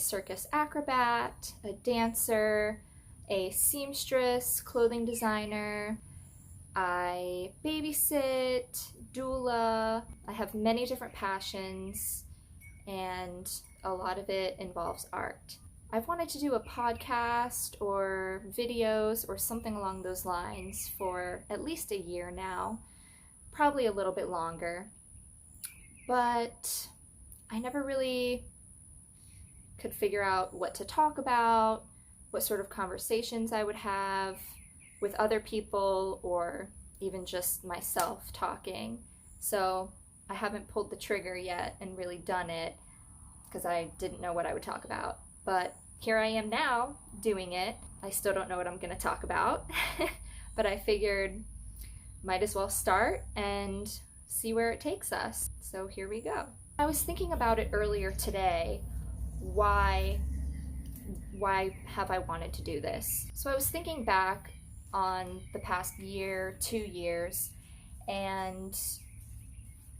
circus acrobat, a dancer, a seamstress, clothing designer. I babysit, doula. I have many different passions, and a lot of it involves art. I've wanted to do a podcast or videos or something along those lines for at least a year now, probably a little bit longer, but I never really could figure out what to talk about, what sort of conversations I would have with other people, or even just myself talking. So I haven't pulled the trigger yet and really done it because I didn't know what I would talk about. But here I am now doing it. I still don't know what I'm going to talk about, but I figured might as well start and see where it takes us. So here we go. I was thinking about it earlier today. Why have I wanted to do this? So I was thinking back on the past year, 2 years, and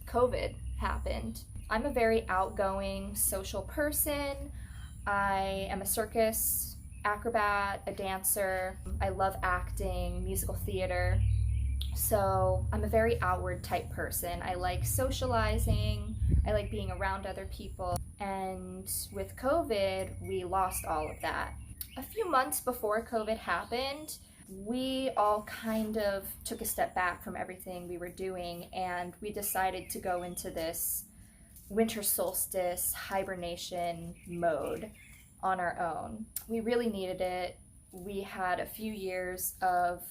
COVID happened. I'm a very outgoing social person. I am a circus acrobat, a dancer. I love acting, musical theater. So I'm a very outward type person. I like socializing. I like being around other people. And with COVID, we lost all of that. A few months before COVID happened, we all kind of took a step back from everything we were doing, and we decided to go into this winter solstice hibernation mode on our own. We really needed it. We had a few years of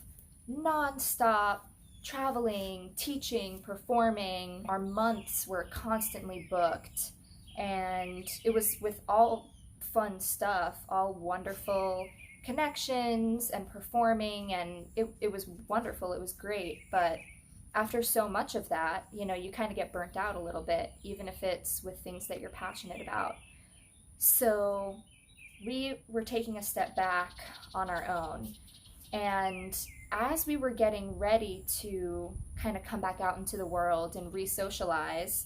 non-stop traveling, teaching, performing. Our months were constantly booked, and it was with all fun stuff, all wonderful connections and performing, and it was wonderful. It was great. But after so much of that, you kind of get burnt out a little bit, even if it's with things that you're passionate about. So we were taking a step back on our own. And as we were getting ready to kind of come back out into the world and re-socialize,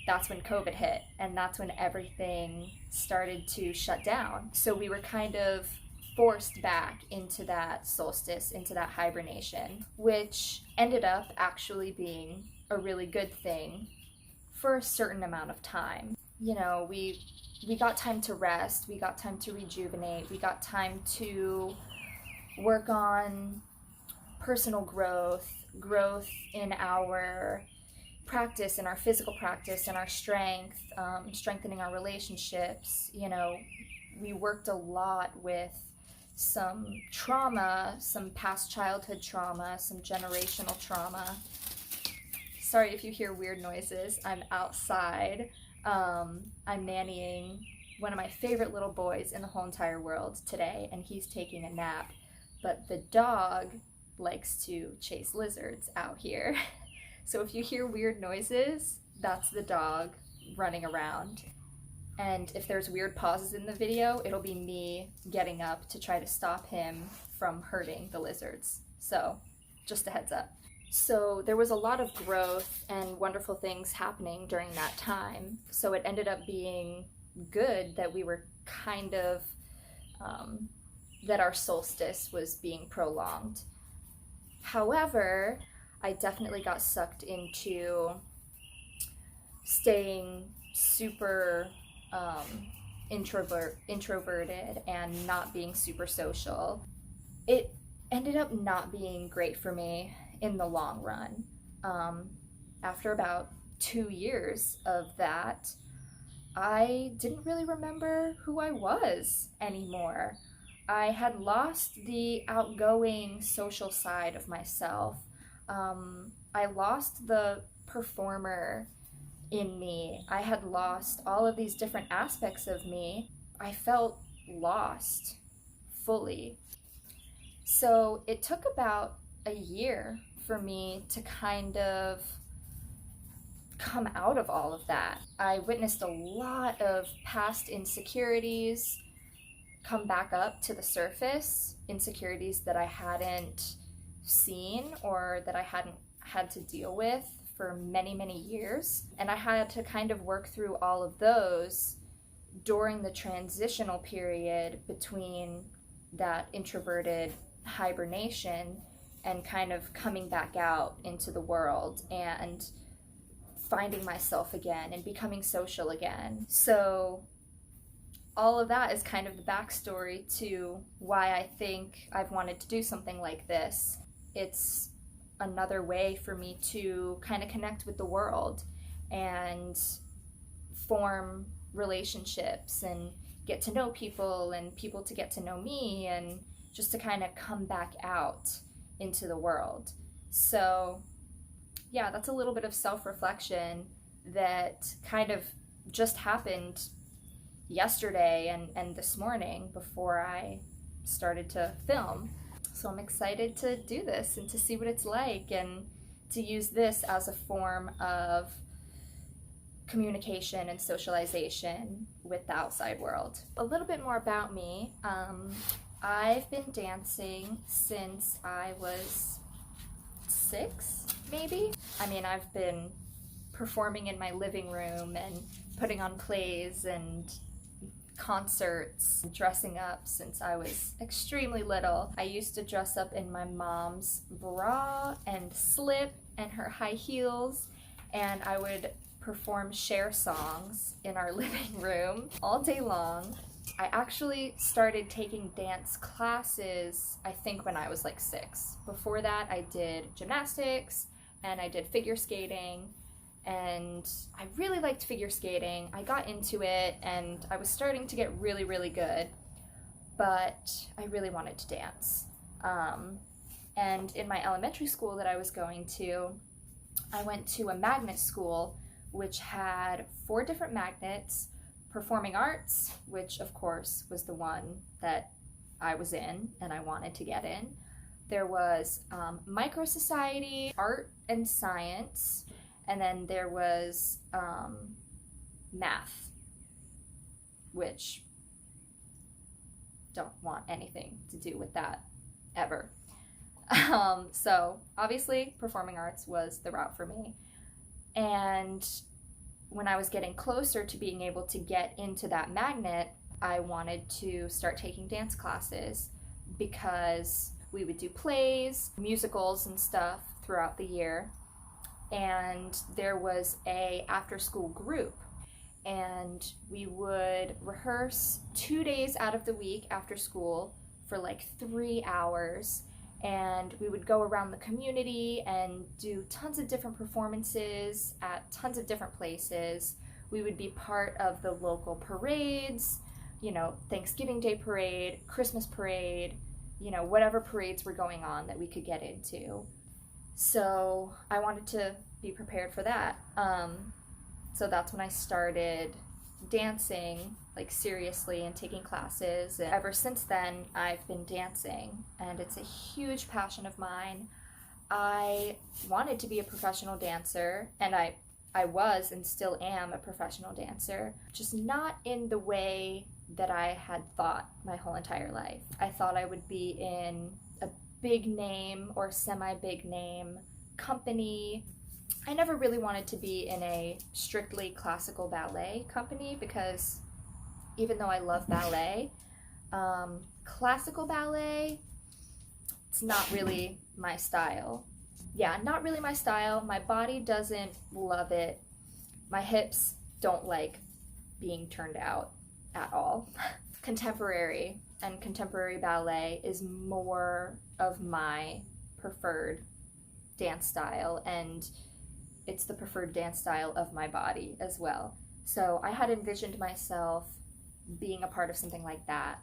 that's when COVID hit, and that's when everything started to shut down. So we were kind of forced back into that solstice, into that hibernation, which ended up actually being a really good thing for a certain amount of time. We got time to rest, we got time to rejuvenate, we got time to work on personal growth in our practice, in our physical practice, and our strength, strengthening our relationships. We worked a lot with some trauma, some past childhood trauma, some generational trauma. Sorry if you hear weird noises. I'm outside. I'm nannying one of my favorite little boys in the whole entire world today, and he's taking a nap. But the dog likes to chase lizards out here. So if you hear weird noises, that's the dog running around. And if there's weird pauses in the video, it'll be me getting up to try to stop him from hurting the lizards. So just a heads up. So there was a lot of growth and wonderful things happening during that time. So it ended up being good that we were kind of, that our solstice was being prolonged. However, I definitely got sucked into staying super introverted and not being super social. It ended up not being great for me in the long run. After about 2 years of that, I didn't really remember who I was anymore. I had lost the outgoing social side of myself. I lost the performer in me. I had lost all of these different aspects of me. I felt lost fully. So it took about a year for me to kind of come out of all of that. I witnessed a lot of past insecurities come back up to the surface, insecurities that I hadn't seen or that I hadn't had to deal with for many, many years. And I had to kind of work through all of those during the transitional period between that introverted hibernation and kind of coming back out into the world and finding myself again and becoming social again. So all of that is kind of the backstory to why I think I've wanted to do something like this. It's another way for me to kind of connect with the world and form relationships and get to know people and people to get to know me and just to kind of come back out into the world. So yeah, that's a little bit of self-reflection that kind of just happened yesterday and this morning before I started to film. So I'm excited to do this and to see what it's like and to use this as a form of communication and socialization with the outside world. A little bit more about me. I've been dancing since I was 6, maybe. I mean, I've been performing in my living room and putting on plays and concerts, dressing up since I was extremely little. I used to dress up in my mom's bra and slip and her high heels, and I would perform Cher songs in our living room all day long. I actually started taking dance classes, I think, when I was like 6. Before that, I did gymnastics and I did figure skating, and I really liked figure skating. I got into it and I was starting to get really, really good, but I really wanted to dance. And in my elementary school that I was going to, I went to a magnet school which had 4 different magnets: performing arts, which of course was the one that I was in and I wanted to get in. There was micro society, art and science, and then there was math, which don't want anything to do with that ever. So obviously performing arts was the route for me. And when I was getting closer to being able to get into that magnet, I wanted to start taking dance classes because we would do plays, musicals and stuff throughout the year. And there was a after-school group, and we would rehearse 2 days out of the week after school for like 3 hours, and we would go around the community and do tons of different performances at tons of different places. We would be part of the local parades, you know, Thanksgiving Day parade, Christmas parade, you know, whatever parades were going on that we could get into. So I wanted to be prepared for that. So that's when I started dancing, like seriously, and taking classes. And ever since then, I've been dancing, and it's a huge passion of mine. I wanted to be a professional dancer, and I was and still am a professional dancer, just not in the way that I had thought my whole entire life. I thought I would be in a big name or semi-big name company. I never really wanted to be in a strictly classical ballet company because even though I love ballet, classical ballet, it's not really my style. Yeah, not really my style. My body doesn't love it. My hips don't like being turned out at all. Contemporary and contemporary ballet is more of my preferred dance style, and it's the preferred dance style of my body as well. So I had envisioned myself being a part of something like that.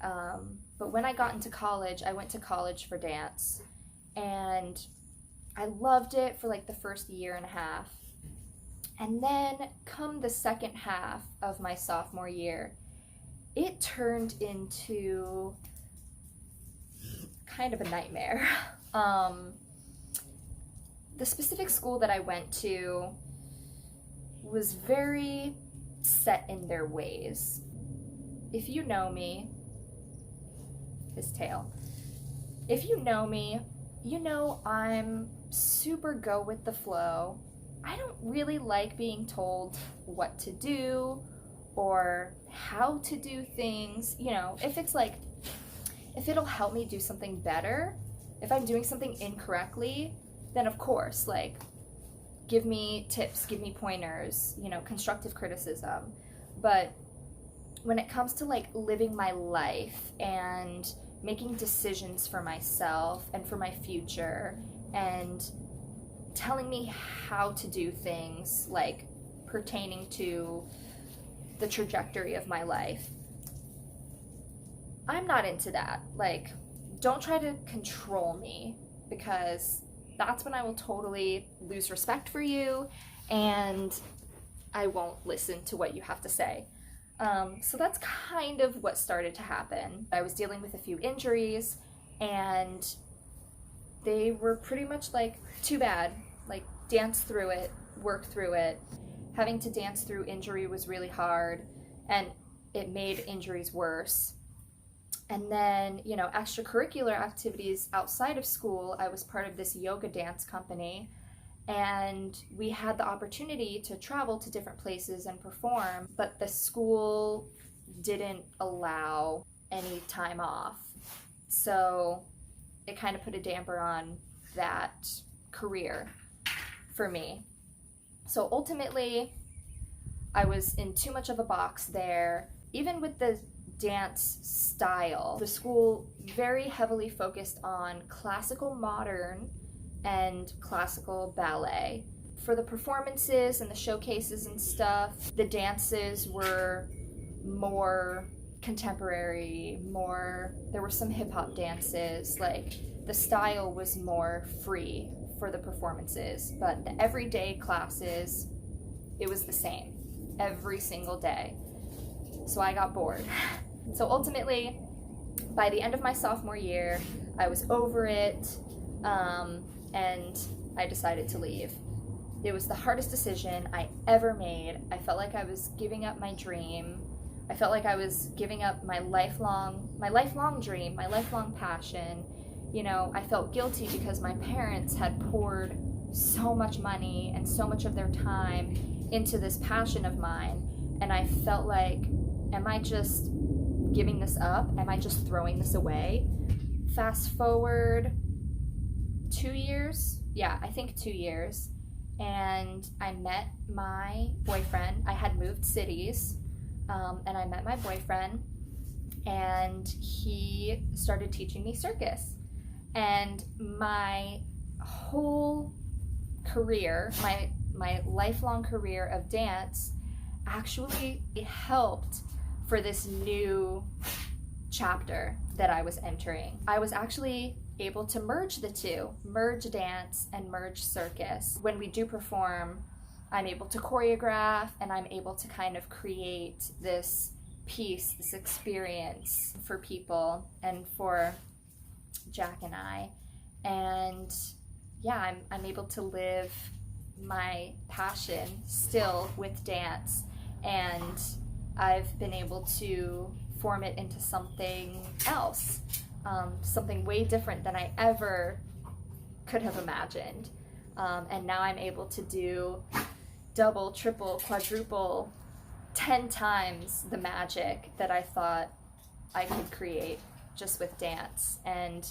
But when I got into college, I went to college for dance, and I loved it for like the first year and a half. And then come the second half of my sophomore year, it turned into kind of a nightmare. The specific school that I went to was very set in their ways. If you know me, his tail. If you know me, you know I'm super go with the flow. I don't really like being told what to do or how to do things, you know, if it's like, if it'll help me do something better, if I'm doing something incorrectly, then of course, like, give me tips, give me pointers, you know, constructive criticism. But when it comes to like living my life and making decisions for myself and for my future and telling me how to do things like pertaining to the trajectory of my life, I'm not into that. Like, don't try to control me, because that's when I will totally lose respect for you and I won't listen to what you have to say. So that's kind of what started to happen. I was dealing with a few injuries and they were pretty much like, too bad, like dance through it, work through it. Having to dance through injury was really hard and it made injuries worse. And then, you know, extracurricular activities outside of school, I was part of this yoga dance company, and we had the opportunity to travel to different places and perform, but the school didn't allow any time off. So it kind of put a damper on that career for me. So ultimately, I was in too much of a box there. Even with the dance style, the school very heavily focused on classical modern and classical ballet. For the performances and the showcases and stuff, the dances were more contemporary, there were some hip-hop dances, like the style was more free for the performances, but the everyday classes, it was the same every single day. So I got bored. So ultimately, by the end of my sophomore year, I was over it, and I decided to leave. It was the hardest decision I ever made. I felt like I was giving up my dream. I felt like I was giving up my lifelong dream, my lifelong passion. You know, I felt guilty because my parents had poured so much money and so much of their time into this passion of mine, and I felt like, am I just giving this up? Am I just throwing this away? Fast forward 2 years, I think 2 years, and I met my boyfriend. I had moved cities, and I met my boyfriend, and he started teaching me circus. And my whole career, my lifelong career of dance actually helped for this new chapter that I was entering. I was actually able to merge the two, merge dance and merge circus. When we do perform, I'm able to choreograph and I'm able to kind of create this piece, this experience for people and for Jack and I. And yeah, I'm able to live my passion still with dance, and I've been able to form it into something else, something way different than I ever could have imagined. And now I'm able to do double, triple, quadruple, 10 times the magic that I thought I could create just with dance. And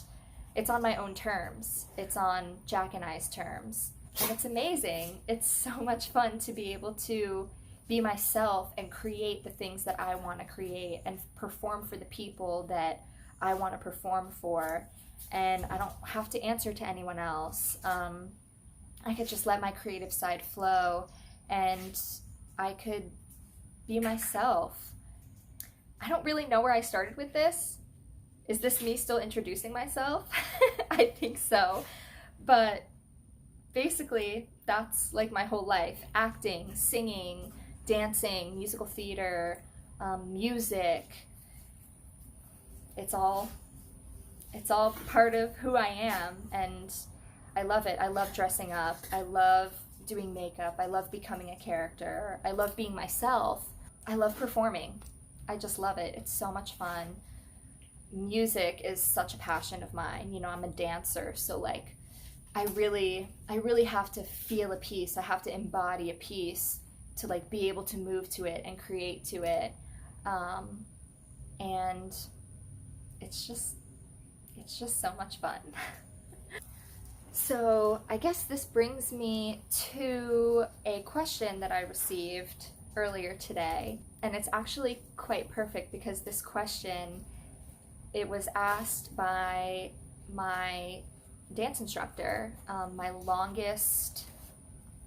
it's on my own terms. It's on Jack and I's terms. And it's amazing. It's so much fun to be able to be myself and create the things that I want to create and perform for the people that I want to perform for. And I don't have to answer to anyone else. I could just let my creative side flow and I could be myself. I don't really know where I started with this. Is this me still introducing myself? I think so. But basically, that's like my whole life. Acting, singing, dancing, musical theater, music. It's all part of who I am, and I love it. I love dressing up. I love doing makeup. I love becoming a character. I love being myself. I love performing. I just love it. It's so much fun. Music is such a passion of mine. You know, I'm a dancer, so like I really have to feel a piece. I have to embody a piece to like be able to move to it and create to it. And it's just so much fun. So I guess this brings me to a question that I received earlier today, and it's actually quite perfect because this question, it was asked by my dance instructor, my longest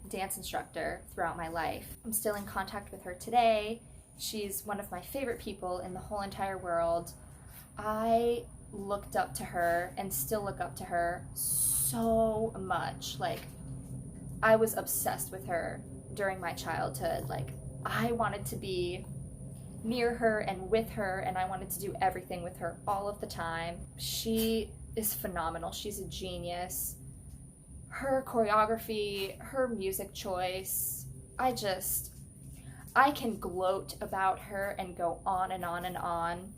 dance instructor throughout my life. I'm still in contact with her today. She's one of my favorite people in the whole entire world. I looked up to her and still look up to her so much. Like, I was obsessed with her during my childhood. Like, I wanted to be near her and with her, and I wanted to do everything with her all of the time. She is phenomenal. She's a genius. Her choreography, her music choice, I can gloat about her and go on and on and on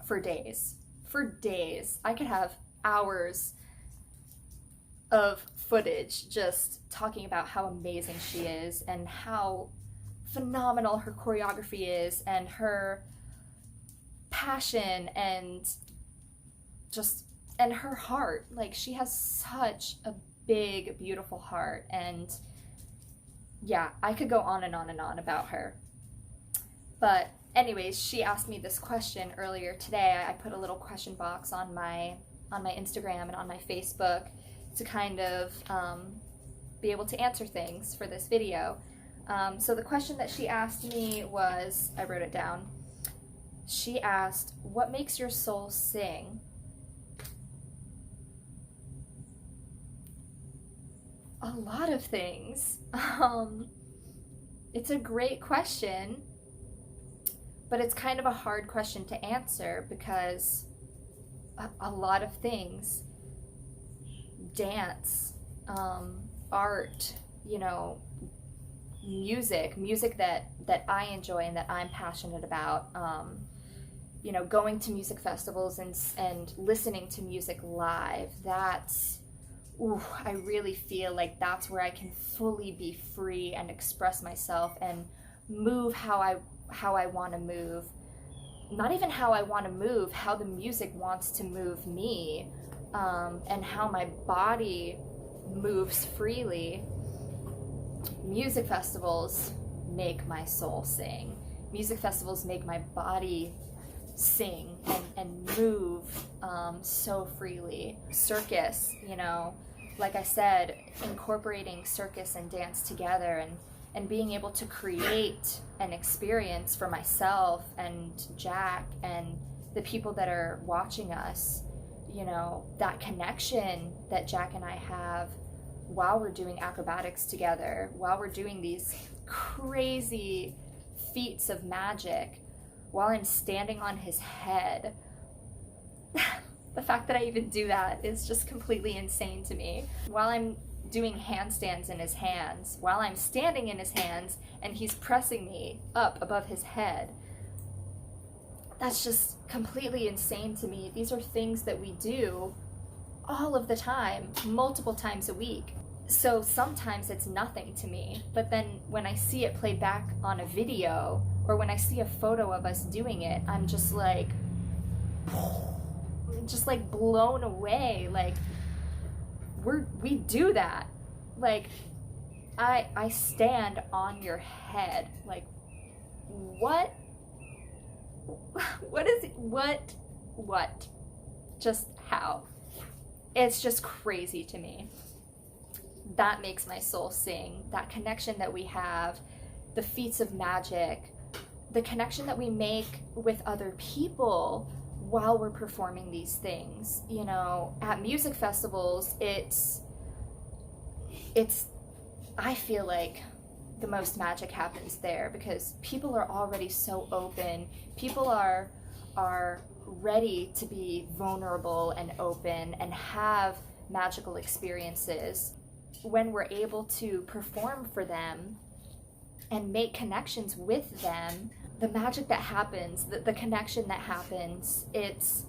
for days. For days. I could have hours of footage just talking about how amazing she is and how phenomenal her choreography is and her passion and her heart. Like, she has such a big, beautiful heart, and yeah, I could go on and on and on about her. But anyways, she asked me this question earlier today. I put a little question box on my Instagram and on my Facebook to kind of be able to answer things for this video. So the question that she asked me was, I wrote it down. She asked, "What makes your soul sing?" A lot of things. It's a great question, but it's kind of a hard question to answer because a lot of things, dance, art, you know, music that I enjoy and that I'm passionate about, you know, going to music festivals and listening to music live, that's, I really feel like that's where I can fully be free and express myself and move how I want to move. Not even how I want to move, how the music wants to move me, and how my body moves freely. Music festivals make my soul sing. Music festivals make my body sing and move so freely. Circus, you know, like I said, incorporating circus and dance together and being able to create an experience for myself and Jack and the people that are watching us, you know, that connection that Jack and I have while we're doing acrobatics together, while we're doing these crazy feats of magic, while I'm standing on his head. The fact that I even do that is just completely insane to me. While I'm doing handstands in his hands, while I'm standing in his hands and he's pressing me up above his head. That's just completely insane to me. These are things that we do all of the time, multiple times a week. So sometimes it's nothing to me, but then when I see it played back on a video or when I see a photo of us doing it, I'm just like blown away. Like, we do that. Like, I stand on your head. Like, what is it? What? Just how? It's just crazy to me. That makes my soul sing. That connection that we have, the feats of magic, the connection that we make with other people while we're performing these things. You know, at music festivals, it's I feel like the most magic happens there because people are already so open. People are ready to be vulnerable and open and have magical experiences. When we're able to perform for them and make connections with them, the magic that happens, the connection that happens, it's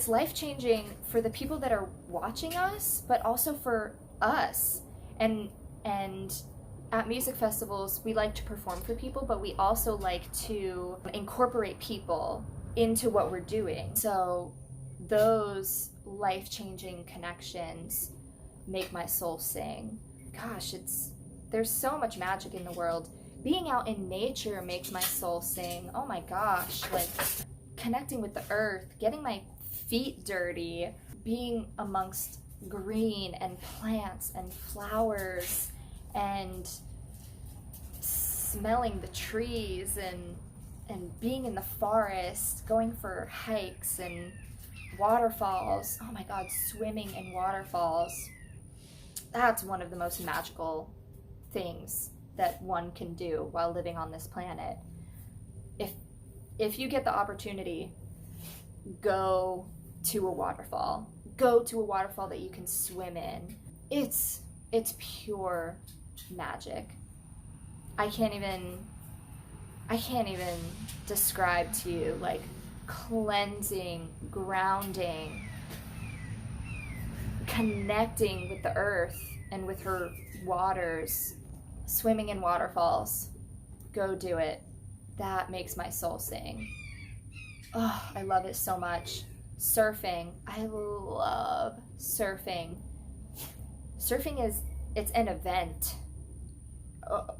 life-changing for the people that are watching us, but also for us. And at music festivals, we like to perform for people, but we also like to incorporate people into what we're doing. So those life-changing connections make my soul sing. Gosh, there's so much magic in the world. Being out in nature makes my soul sing. Oh my gosh, like connecting with the earth, getting my feet dirty, being amongst green and plants and flowers, and smelling the trees, and being in the forest, going for hikes and waterfalls. Oh my God, swimming in waterfalls. That's one of the most magical things that one can do while living on this planet. If you get the opportunity, go to a waterfall. Go to a waterfall that you can swim in. It's pure magic. I can't even describe to you, like, cleansing, grounding, connecting with the earth and with her waters, swimming in waterfalls. Go do it. That makes my soul sing. Oh, I love it so much. Surfing. I love surfing. Surfing it's an event.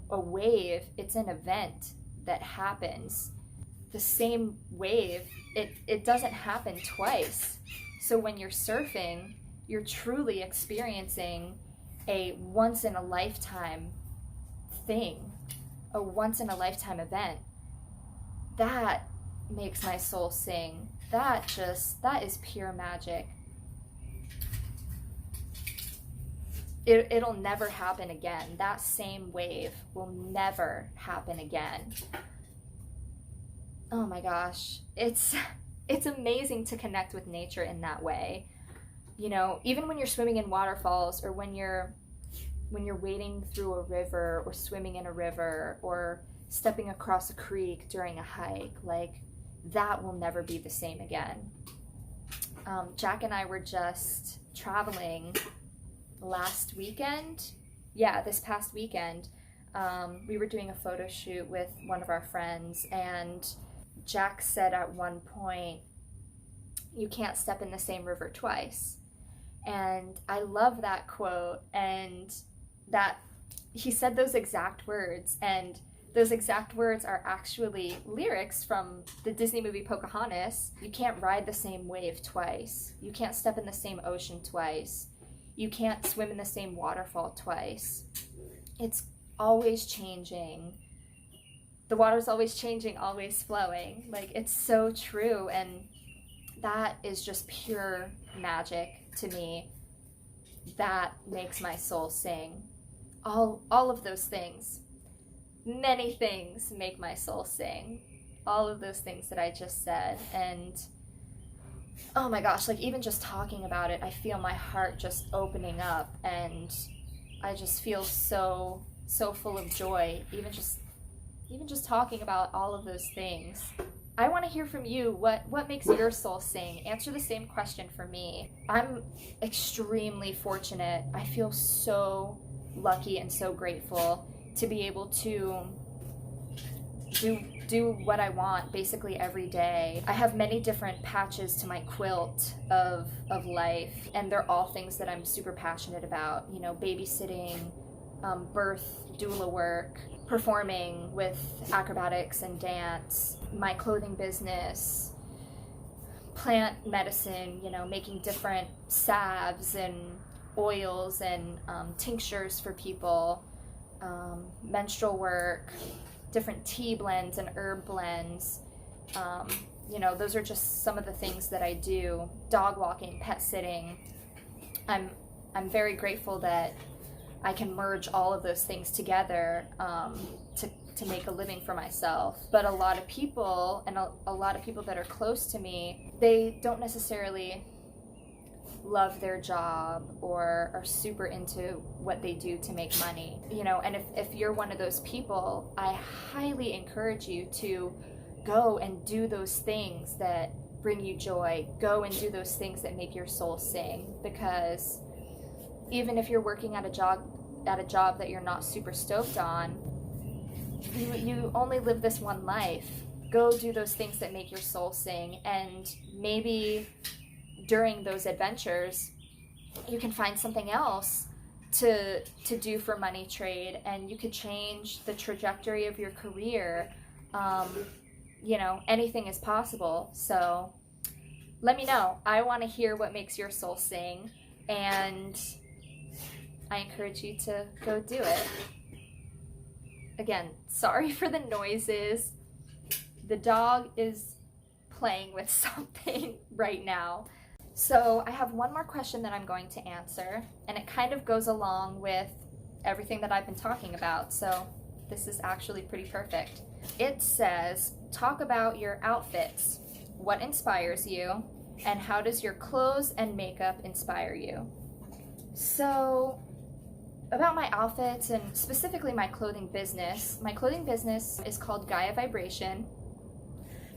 A wave, it's an event that happens. The same wave, it doesn't happen twice. So when you're surfing, you're truly experiencing a once-in-a-lifetime thing, a once-in-a-lifetime event. That makes my soul sing. That is pure magic. It'll never happen again. That same wave will never happen again. Oh my gosh. It's amazing to connect with nature in that way. You know, even when you're swimming in waterfalls, or when you're wading through a river, or swimming in a river, or stepping across a creek during a hike, like, that will never be the same again. Jack and I were just traveling last weekend. Yeah, this past weekend. We were doing a photo shoot with one of our friends, and Jack said at one point, "You can't step in the same river twice." And I love that quote, and that he said those exact words, and those exact words are actually lyrics from the Disney movie Pocahontas. You can't ride the same wave twice. You can't step in the same ocean twice. You can't swim in the same waterfall twice. It's always changing. The water's always changing, always flowing. Like, it's so true, and that is just pure magic to me. That makes my soul sing. All of those things. Many things make my soul sing. All of those things that I just said. And oh my gosh, like, even just talking about it, I feel my heart just opening up, and I just feel so full of joy, even just talking about all of those things. I want to hear from you. What makes your soul sing? Answer the same question for me. I'm extremely fortunate. I feel so lucky and so grateful to be able to do what I want basically every day. I have many different patches to my quilt of life, and they're all things that I'm super passionate about. You know, babysitting, birth, doula work, performing with acrobatics and dance, my clothing business, plant medicine, you know, making different salves and oils and tinctures for people, menstrual work, different tea blends and herb blends. You know, those are just some of the things that I do. Dog walking, pet sitting. I'm very grateful that I can merge all of those things together to make a living for myself. But a lot of people, and a lot of people that are close to me, they don't necessarily love their job or are super into what they do to make money. You know, and if you're one of those people, I highly encourage you to go and do those things that bring you joy. Go and do those things that make your soul sing, because even if you're working at a job at a job that you're not super stoked on, you only live this one life. Go do those things that make your soul sing, and maybe during those adventures you can find something else to do for money trade, and you could change the trajectory of your career. You know, anything is possible. So let me know. I want to hear what makes your soul sing, and I encourage you to go do it. Again, sorry for the noises. The dog is playing with something right now. So I have one more question that I'm going to answer, and it kind of goes along with everything that I've been talking about, so this is actually pretty perfect. It says, talk about your outfits. What inspires you, and how does your clothes and makeup inspire you? So, about my outfits, and specifically my clothing business is called Gaia Vibration.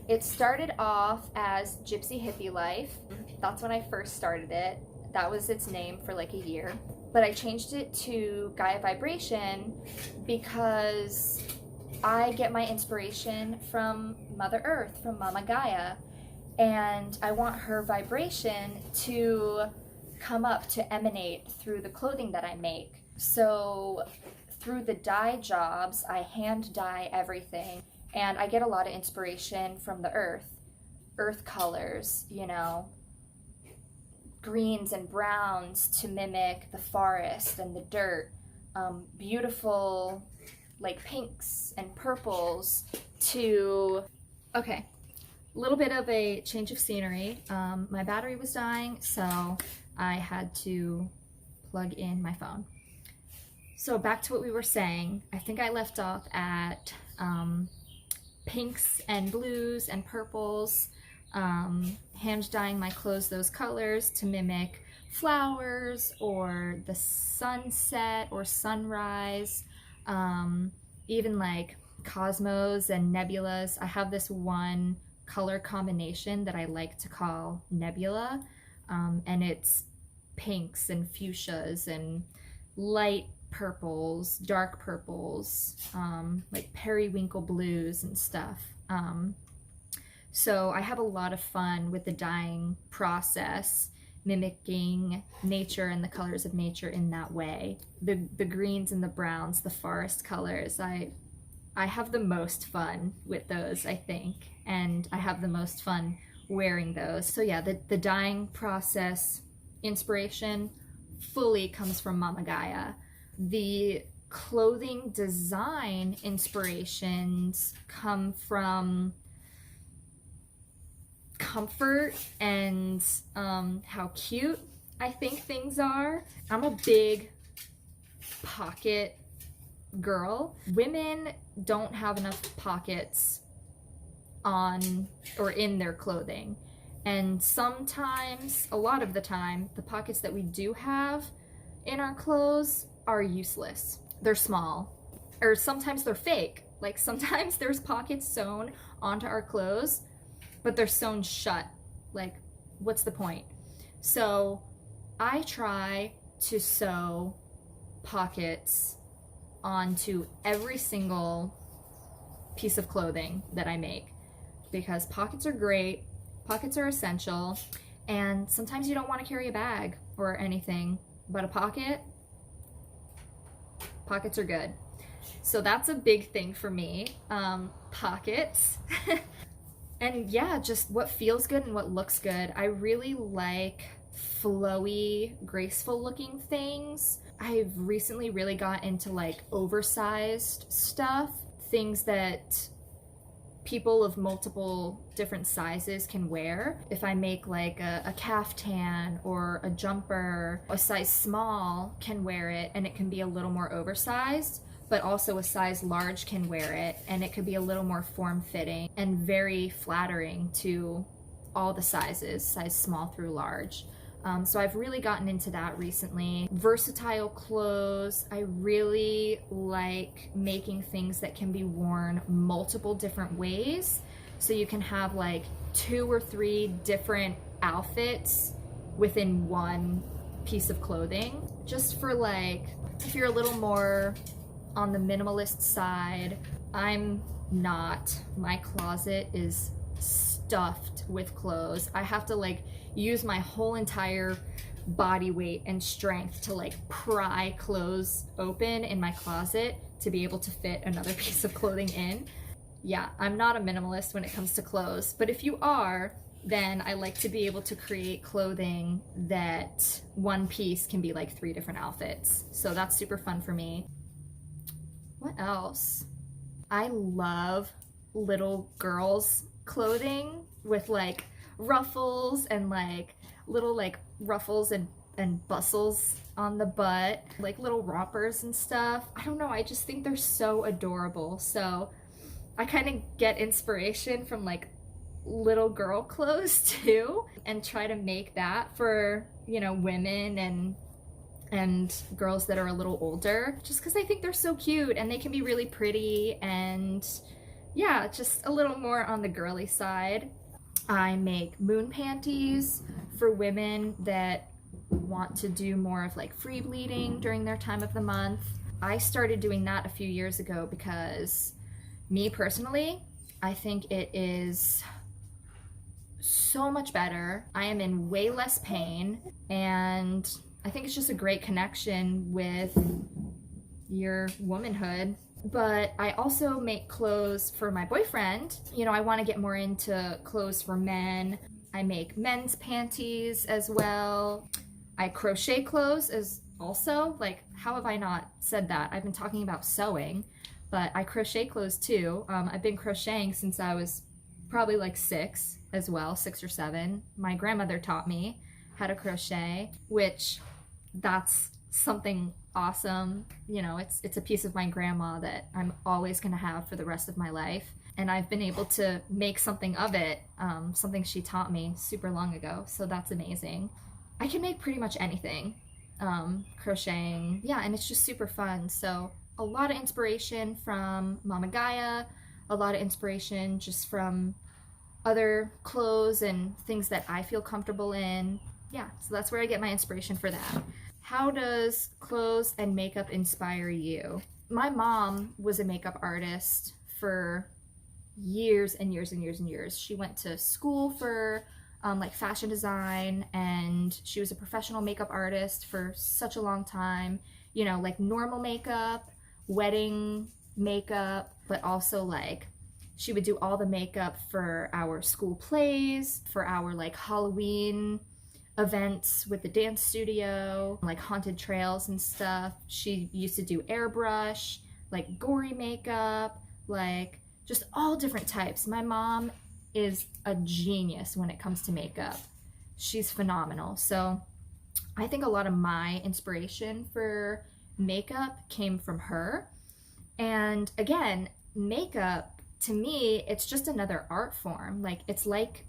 It started off as Gypsy Hippie Life. That's when I first started it. That was its name for like a year. But I changed it to Gaia Vibration because I get my inspiration from Mother Earth, from Mama Gaia. And I want her vibration to come up, to emanate through the clothing that I make. So through the dye jobs, I hand dye everything. And I get a lot of inspiration from the earth colors, you know, greens and browns to mimic the forest and the dirt, beautiful like pinks and purples to, okay, a little bit of a change of scenery. My battery was dying, so I had to plug in my phone. So back to what we were saying, I think I left off at pinks and blues and purples, hand dyeing my clothes those colors to mimic flowers or the sunset or sunrise, even like cosmos and nebulas. I have this one color combination that I like to call nebula, and it's pinks and fuchsias and light purples, dark purples, like periwinkle blues and stuff. So I have a lot of fun with the dyeing process, mimicking nature and the colors of nature in that way. The greens and the browns, the forest colors, I have the most fun with those, I think, and I have the most fun wearing those. So yeah, the dyeing process inspiration fully comes from Mama Gaia. The clothing design inspirations come from comfort and how cute I think things are. I'm a big pocket girl. Women don't have enough pockets on or in their clothing, and sometimes, a lot of the time, the pockets that we do have in our clothes are useless. They're small, or sometimes they're fake. Like sometimes there's pockets sewn onto our clothes, but they're sewn shut. Like, what's the point? So I try to sew pockets onto every single piece of clothing that I make, because pockets are great, pockets are essential, and sometimes you don't want to carry a bag or anything, but a pockets are good. So that's a big thing for me, pockets. And yeah, just what feels good and what looks good. I really like flowy, graceful looking things. I've recently really got into like oversized stuff, things that people of multiple different sizes can wear. If I make like a caftan or a jumper, a size small can wear it and it can be a little more oversized, but also a size large can wear it and it could be a little more form-fitting and very flattering to all the sizes, size small through large. So I've really gotten into that recently. Versatile clothes. I really like making things that can be worn multiple different ways. So you can have like 2 or 3 different outfits within one piece of clothing, just for like, if you're a little more on the minimalist side. I'm not. My closet is stuffed with clothes. I have to like use my whole entire body weight and strength to like pry clothes open in my closet to be able to fit another piece of clothing in. Yeah, I'm not a minimalist when it comes to clothes, but if you are, then I like to be able to create clothing that one piece can be like 3 different outfits. So that's super fun for me. What else? I love little girls' clothing with like ruffles and like little like ruffles and bustles on the butt, like little rompers and stuff. I don't know, I just think they're so adorable. So I kind of get inspiration from like little girl clothes too, and try to make that for, you know, women and girls that are a little older, just because I think they're so cute and they can be really pretty, and yeah, just a little more on the girly side. I make moon panties for women that want to do more of like free bleeding during their time of the month. I started doing that a few years ago because me personally, I think it is so much better. I am in way less pain, and I think it's just a great connection with your womanhood. But I also make clothes for my boyfriend. You know, I want to get more into clothes for men. I make men's panties as well. I crochet clothes as also. Like, how have I not said that? I've been talking about sewing, but I crochet clothes too. I've been crocheting since I was probably like 6 as well, 6 or 7. My grandmother taught me how to crochet, which that's something awesome. You know, it's a piece of my grandma that I'm always gonna have for the rest of my life. And I've been able to make something of it, something she taught me super long ago. So that's amazing. I can make pretty much anything, crocheting. Yeah, and it's just super fun. So a lot of inspiration from Mama Gaia, a lot of inspiration just from other clothes and things that I feel comfortable in. Yeah, so that's where I get my inspiration for that. How does clothes and makeup inspire you? My mom was a makeup artist for years and years and years and years. She went to school for like fashion design, and she was a professional makeup artist for such a long time. You know, like normal makeup, wedding makeup, but also like she would do all the makeup for our school plays, for our like Halloween events with the dance studio, like haunted trails and stuff. She used to do airbrush, like gory makeup, like just all different types. My mom is a genius when it comes to makeup. She's phenomenal. So I think a lot of my inspiration for makeup came from her. And again, makeup to me, it's just another art form. Like it's like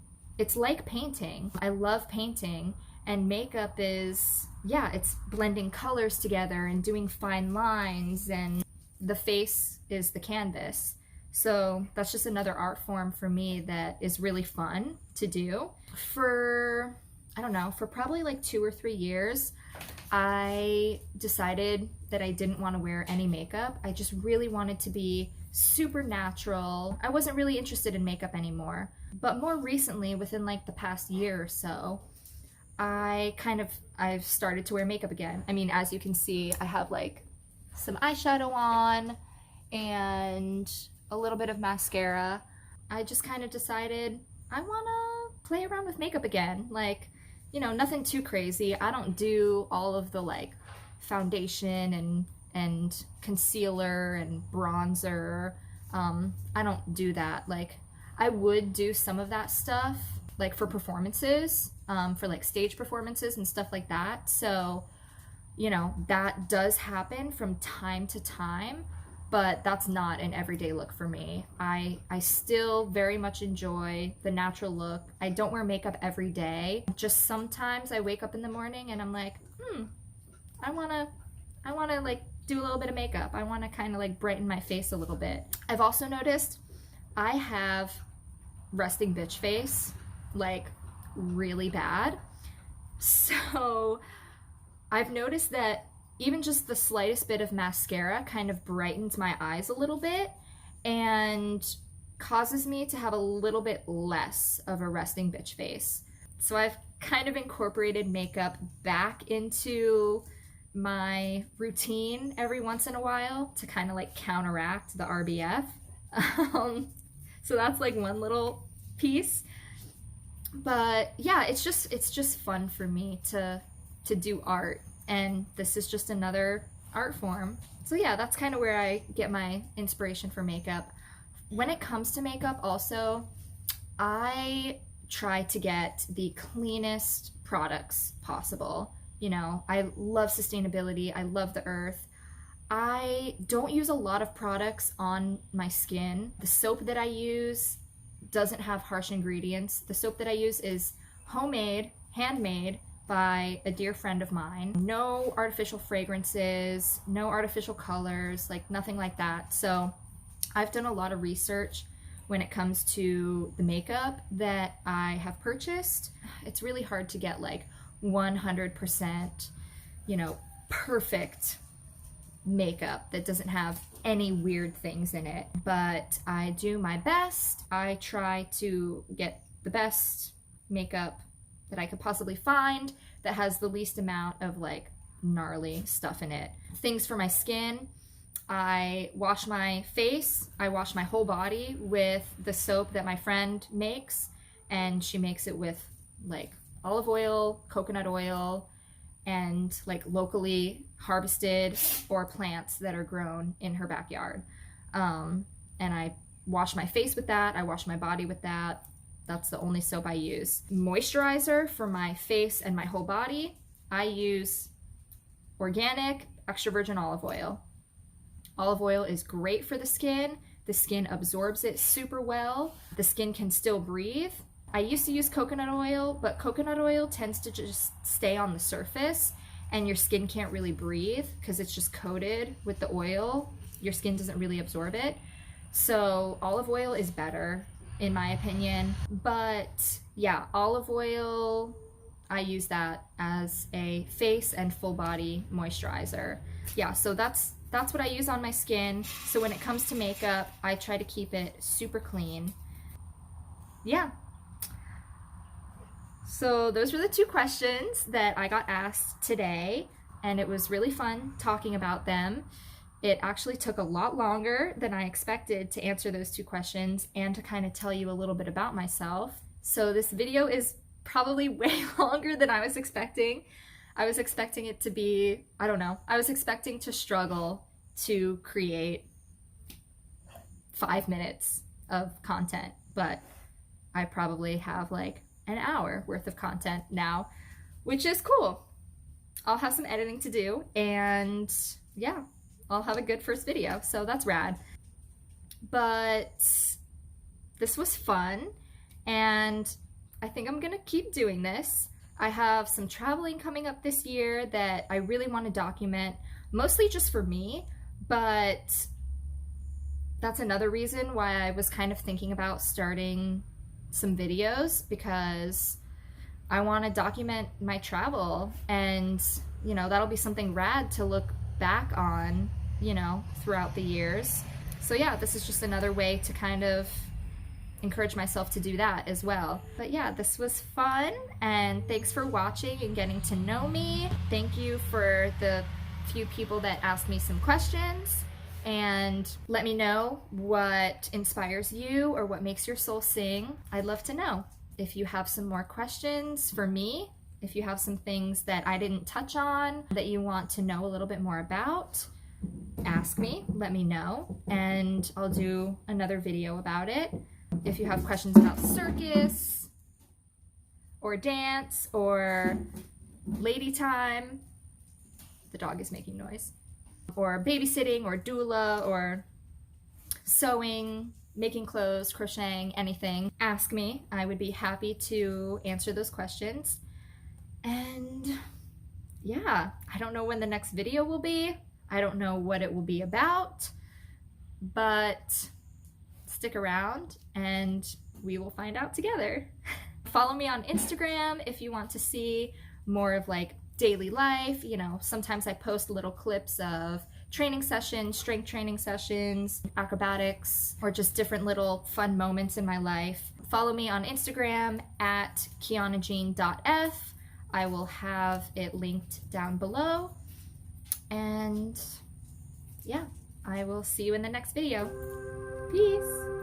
painting. I love painting, and makeup is, yeah, it's blending colors together and doing fine lines, and the face is the canvas. So that's just another art form for me that is really fun to do. For, I don't know, for probably like 2 or 3 years, I decided that I didn't want to wear any makeup. I just really wanted to be super natural. I wasn't really interested in makeup anymore. But more recently, within like the past year or so, I've started to wear makeup again. I mean, as you can see, I have like some eyeshadow on and a little bit of mascara. I just kind of decided I want to play around with makeup again. Like, you know, nothing too crazy. I don't do all of the like foundation and concealer and bronzer. I don't do that. Like, I would do some of that stuff like for performances, for like stage performances and stuff like that. So, you know, that does happen from time to time, but that's not an everyday look for me. I still very much enjoy the natural look. I don't wear makeup every day. Just sometimes I wake up in the morning and I'm like, I wanna like do a little bit of makeup. I wanna kind of like brighten my face a little bit. I've also noticed I have resting bitch face, like really bad. So I've noticed that even just the slightest bit of mascara kind of brightens my eyes a little bit and causes me to have a little bit less of a resting bitch face. So I've kind of incorporated makeup back into my routine every once in a while to kind of like counteract the RBF. So that's like one little piece. But yeah, it's just fun for me to do art, and this is just another art form. So yeah, that's kind of where I get my inspiration for makeup. When it comes to makeup also, I try to get the cleanest products possible. You know, I love sustainability, I love the earth. I don't use a lot of products on my skin. The soap that I use doesn't have harsh ingredients. The soap that I use is homemade, handmade by a dear friend of mine. No artificial fragrances, no artificial colors, like nothing like that. So I've done a lot of research when it comes to the makeup that I have purchased. It's really hard to get like 100%, you know, perfect makeup that doesn't have any weird things in it, but I do my best. I try to get the best makeup that I could possibly find that has the least amount of like gnarly stuff in it. Things for my skin, I wash my face, I wash my whole body with the soap that my friend makes, and she makes it with like olive oil, coconut oil, and like locally harvested or plants that are grown in her backyard. And I wash my face with that, I wash my body with that. That's the only soap I use. Moisturizer for my face and my whole body, I use organic extra virgin olive oil. Olive oil is great for the skin. The skin absorbs it super well. The skin can still breathe. I used to use coconut oil, but coconut oil tends to just stay on the surface and your skin can't really breathe because it's just coated with the oil. Your skin doesn't really absorb it. So olive oil is better in my opinion. But yeah, olive oil, I use that as a face and full body moisturizer. Yeah, so that's what I use on my skin. So when it comes to makeup, I try to keep it super clean. Yeah. So those were the 2 questions that I got asked today, and it was really fun talking about them. It actually took a lot longer than I expected to answer those 2 questions and to kind of tell you a little bit about myself. So this video is probably way longer than I was expecting. I was expecting it to be, I don't know, I was expecting to struggle to create 5 minutes of content, but I probably have like an hour worth of content now, which is cool. I'll have some editing to do, and yeah, I'll have a good first video, so that's rad. But this was fun, and I think I'm gonna keep doing this. I have some traveling coming up this year that I really want to document, mostly just for me, but that's another reason why I was kind of thinking about starting some videos, because I want to document my travel, and you know, that'll be something rad to look back on, you know, throughout the years. So yeah, this is just another way to kind of encourage myself to do that as well. But yeah, this was fun, and thanks for watching and getting to know me. Thank you for the few people that asked me some questions, and let me know what inspires you or what makes your soul sing. I'd love to know. If you have some more questions for me, if you have some things that I didn't touch on that you want to know a little bit more about, ask me, let me know, and I'll do another video about it. If you have questions about circus or dance or lady time, the dog is making noise, or babysitting or doula or sewing, making clothes, crocheting, anything, ask me. I would be happy to answer those questions. And yeah, I don't know when the next video will be. I don't know what it will be about, but stick around and we will find out together. Follow me on Instagram if you want to see more of like daily life. You know, sometimes I post little clips of training sessions, strength training sessions, acrobatics, or just different little fun moments in my life. Follow me on Instagram at kianajean.f. I will have it linked down below. And yeah, I will see you in the next video. Peace!